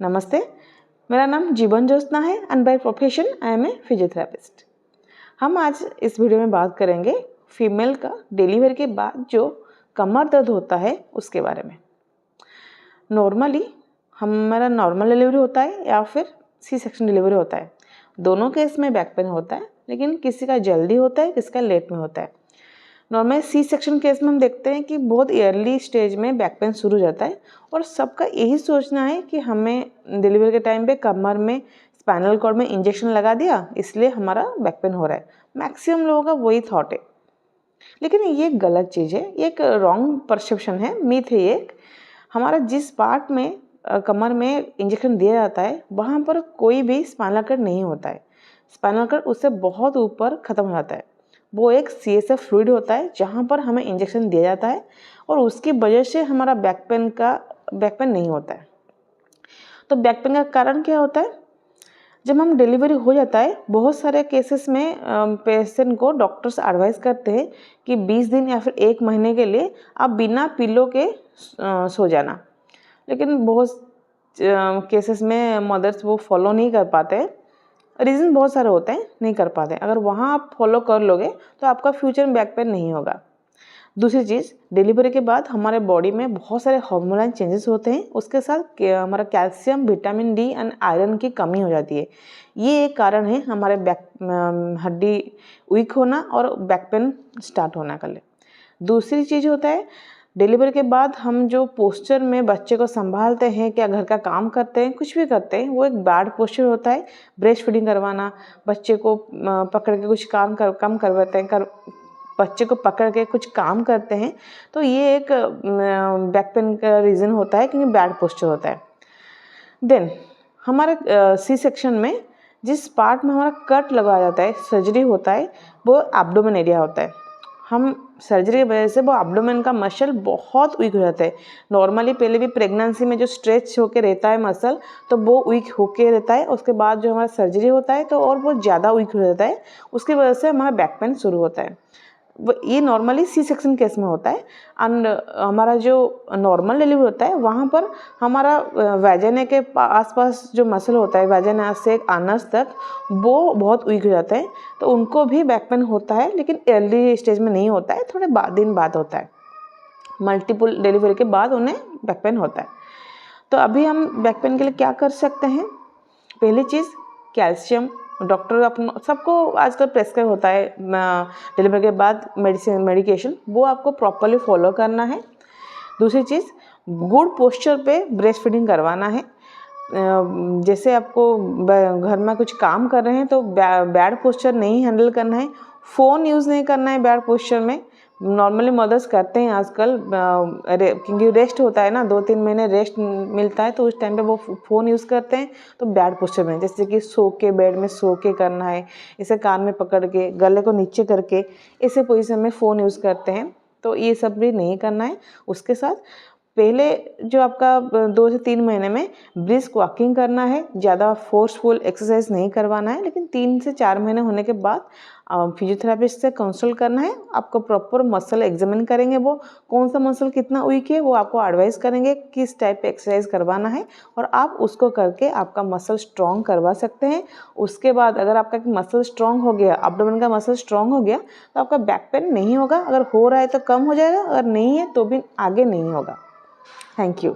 नमस्ते, मेरा नाम जीवन ज्योत्सना है and by profession I am a physiotherapist. हम आज इस वीडियो में बात करेंगे फीमेल का डिलीवरी के बाद जो कमर दर्द होता है उसके बारे में। नॉर्मली हमारा नॉर्मल डिलीवरी होता है या फिर सी सेक्शन डिलीवरी होता है, दोनों केस में बैक पेन होता है, लेकिन किसी का जल्दी होता है, किसी का लेट में होता है। नॉर्मल सी सेक्शन केस में हम देखते हैं कि बहुत अर्ली स्टेज में बैक पेन शुरू हो जाता है और सबका यही सोचना है कि हमें डिलीवरी के टाइम पे कमर में स्पाइनल कॉर्ड में इंजेक्शन लगा दिया इसलिए हमारा बैक पेन हो रहा है। मैक्सिमम लोगों का वही थॉट है, लेकिन ये गलत चीज़ है, ये एक रॉन्ग परसेप्शन है, मिथ है। ये हमारा जिस पार्ट में कमर में इंजेक्शन दिया जाता है वहाँ पर कोई भी स्पाइनल कॉर्ड नहीं होता है। स्पाइनल कॉर्ड उससे बहुत ऊपर ख़त्म हो जाता है। वो एक CSF फ्लूइड होता है जहाँ पर हमें इंजेक्शन दिया जाता है और उसकी वजह से हमारा बैक पेन नहीं होता है। तो बैक पेन का कारण क्या होता है? जब हम डिलीवरी हो जाता है, बहुत सारे केसेस में पेशेंट को डॉक्टर्स एडवाइस करते हैं कि 20 दिन या फिर 1 महीने के लिए आप बिना पिलो के सो जाना, लेकिन बहुत केसेस में मदर्स वो फॉलो नहीं कर पाते हैं। रीज़न बहुत सारे होते हैं, नहीं कर पाते। अगर वहाँ आप फॉलो कर लोगे तो आपका फ्यूचर में बैक पेन नहीं होगा। दूसरी चीज़, डिलीवरी के बाद हमारे बॉडी में बहुत सारे हार्मोनल चेंजेस होते हैं, उसके साथ हमारा calcium, vitamin D and iron की कमी हो जाती है। ये एक कारण है हमारे हड्डी वीक होना और बैक पेन स्टार्ट होना के लिए। दूसरी चीज़ होता है, डिलीवरी के बाद हम जो पोस्चर में बच्चे को संभालते हैं, क्या घर का काम करते हैं, कुछ भी करते हैं, वो एक बैड पोस्चर होता है। ब्रेस्ट फीडिंग करवाना, बच्चे को पकड़ के कुछ काम करवाते हैं, बच्चे को पकड़ के कुछ काम करते हैं, तो ये एक बैक पेन का रीज़न होता है क्योंकि बैड पोस्चर होता है। देन हमारे सी सेक्शन में जिस पार्ट में हमारा कट लगाया जाता है, सर्जरी होता है, वो एब्डोमेन एरिया होता है। हम सर्जरी की वजह से वो एब्डोमेन का मसल बहुत वीक हो जाता है। नॉर्मली पहले भी प्रेगनेंसी में जो स्ट्रेच होके रहता है मसल, तो वो वीक होके रहता है। उसके बाद जो हमारा सर्जरी होता है तो और बहुत ज़्यादा वीक हो जाता है, उसकी वजह से हमारा बैक पेन शुरू होता है। ये नॉर्मली सी सेक्शन केस में होता है। एंड हमारा जो नॉर्मल डिलीवरी होता है वहाँ पर हमारा वैजिना के आसपास जो मसल होता है, वैजिना से अनस तक, वो बहुत वीक हो जाता है, तो उनको भी बैक पेन होता है, लेकिन अर्ली स्टेज में नहीं होता है, थोड़े दिन बाद होता है। मल्टीपल डिलीवरी के बाद उन्हें बैक पेन होता है। तो अभी हम बैक पेन के लिए क्या कर सकते हैं? पहली चीज़, कैल्शियम। डॉक्टर अपन सबको आजकल प्रेस्क्राइब होता है डिलीवरी के बाद मेडिकेशन, वो आपको प्रॉपरली फॉलो करना है। दूसरी चीज़, गुड पोस्चर पे ब्रेस्ट फीडिंग करवाना है। जैसे आपको घर में कुछ काम कर रहे हैं तो बैड पोस्चर नहीं हैंडल करना है। फ़ोन यूज़ नहीं करना है बैड पोस्चर में। नॉर्मली मदर्स करते हैं आजकल, क्योंकि रेस्ट होता है ना, 2-3 महीने रेस्ट मिलता है, तो उस टाइम पे वो फ़ोन यूज़ करते हैं तो बैड पोस्चर में, जैसे कि सो के, बेड में सो के करना है, इसे कान में पकड़ के, गले को नीचे करके, ऐसे पोजीशन में फ़ोन यूज़ करते हैं, तो ये सब भी नहीं करना है। उसके साथ पहले जो आपका 2 से 3 महीने में ब्रिस्क वॉकिंग करना है, ज़्यादा फोर्सफुल एक्सरसाइज नहीं करवाना है, लेकिन 3 से 4 महीने होने के बाद फिजियोथेरेपिस्ट से कंसल्ट करना है। आपको प्रॉपर मसल एग्जामिन करेंगे, वो कौन सा मसल कितना वीक है, वो आपको एडवाइस करेंगे किस टाइप पे एक्सरसाइज करवाना है, और आप उसको करके आपका मसल स्ट्रॉन्ग करवा सकते हैं। उसके बाद अगर आपका मसल स्ट्रॉन्ग हो गया, एब्डोमेन का मसल स्ट्रॉन्ग हो गया, तो आपका बैक पेन नहीं होगा। अगर हो रहा है तो कम हो जाएगा, अगर नहीं है तो भी आगे नहीं होगा। Thank you.